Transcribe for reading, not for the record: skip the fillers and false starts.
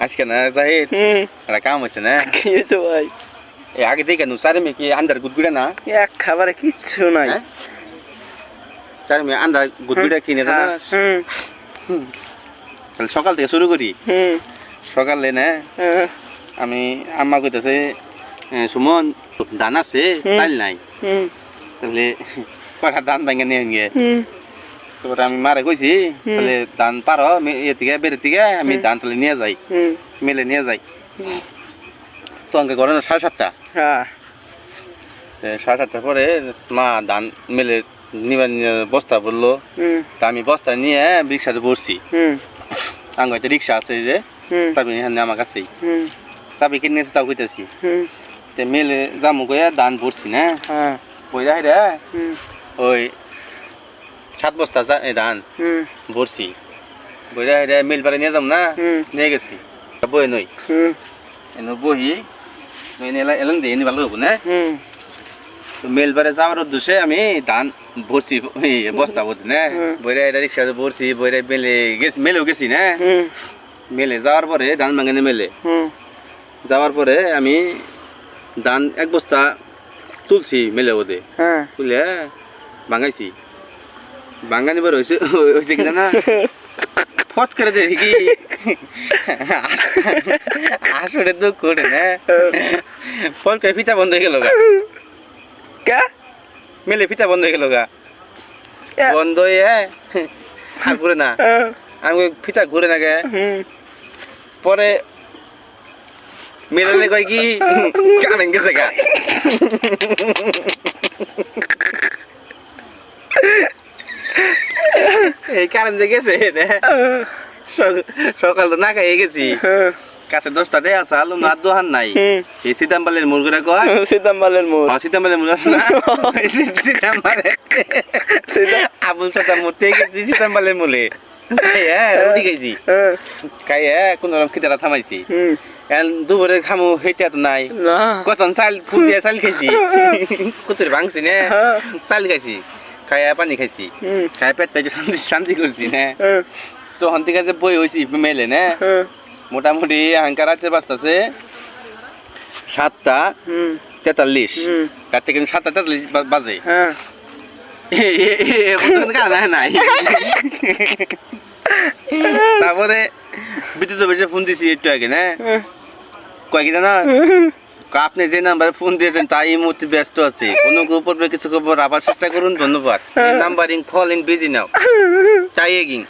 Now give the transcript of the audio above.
আজকে না জাহিদ একটা কাম হচ্ছে না কি হয়েছে ভাই? এই আগে থেকে নু চারি মেয়ে কি আন্দার গুদগুড়ে না এক খাবারে কিচ্ছু নাই। চারি মেয়ে আন্দার গুদগুড়ে কিনে জানাস তাহলে সকাল থেকে শুরু করি। সকালে না আমি আম্মা কইতেছে সুমন ধান আছে চাল নাই তাহলে কটা ধান ভাঙে নিয়ে গিয়ে তারপরে আমি মারে কইছি তাহলে ধান পারো ইয়ে থেকে বেড়ে থেকে আমি ধান তাহলে নিয়ে যাই মেলে নিয়ে যাই। তো আমাকে ঘরে 7:30 7:30 পরে মা ধান মেলে নিবার বস্তা বললো তা আমি বস্তা নিয়ে রিক্সাতে বসছি। আঙ্গ হয়তো রিক্সা আছে যে চাবি এখানে আমার কাছেই চাবি কিনে নিয়েছে তাও কইতেছি মেলে জামু কয়ে ধান ভরছি না বই যাই রে ওই 7 বস্তা ধান ভরছি বই যাই রে মিল পারে নিয়ে যাম না নিয়ে গেছি বই নই এনে বহি এলেন দিয়ে নি ভালো হবো না মেল বারে যাওয়ার উদ্দেশ্যে আমি ধান ভরছি বস্তা ভরছি না বইরা এটা রিক্সাতে ভরছি বইরা মেলে গেছি মেলেও গেছি না মেলে যাওয়ার পরে ধান ভাঙানে মেলে যাওয়ার পরে আমি ধান 1 বস্তা তুলছি মেলে ওদে তুলে ভাঙাইছি ভাঙানি বার হয়েছে কিনা না ফট করে দেখি আসলে তো করে না ফল কে ফিতা বন্ধ হয়ে গেল গা মেলে ফিতা বন্ধ হয়ে গেল গা বন্ধ হয়ে আর ঘুরে না আমি ফিতা ঘুরে না গে পরে মেলে কয় কি কানে গেছে গা এই কারণ যে গেছে সকাল তো না খাইয়ে গেছি কাছে 10টা টাকা আছে আলু না দোহান নাই এই সীতাম্বালের মুরগুরা কয় সীতাম্বালের মুর আছে না আবুল চাচা মরতে গেছি সীতাম্বালের মূলে রুটি খাইছি খাইয়ে কোন রকম খিদাটা থামাইছি দুপুরে খামু হেঁটে তো নাই কত চাল ফুল দিয়ে চাল খাইছি কুতুরে ভাঙছি না চাল খাইছি খাইয়া পানি খাইছি খাই পেটটা শান্তি করছি না তখন থেকে যে বই হয়েছি মেলে না মোটামুটি হাঙ্কা রাতে বাজতেছে 7:43 রাত থেকে 7:43 বাজে নাই তারপরে বিদ্যুৎ অফিসে ফোন দিছি একটু আগে না কয় কি জানা আপনি যে নাম্বারে ফোন দিয়েছেন তাই এই মুহূর্তে ব্যস্ত আছে কোনো উপর কিছু খবর আবার চেষ্টা করুন ধন্যবাদ নাম্বারিং কলিং বিজি নাও চাই এগিং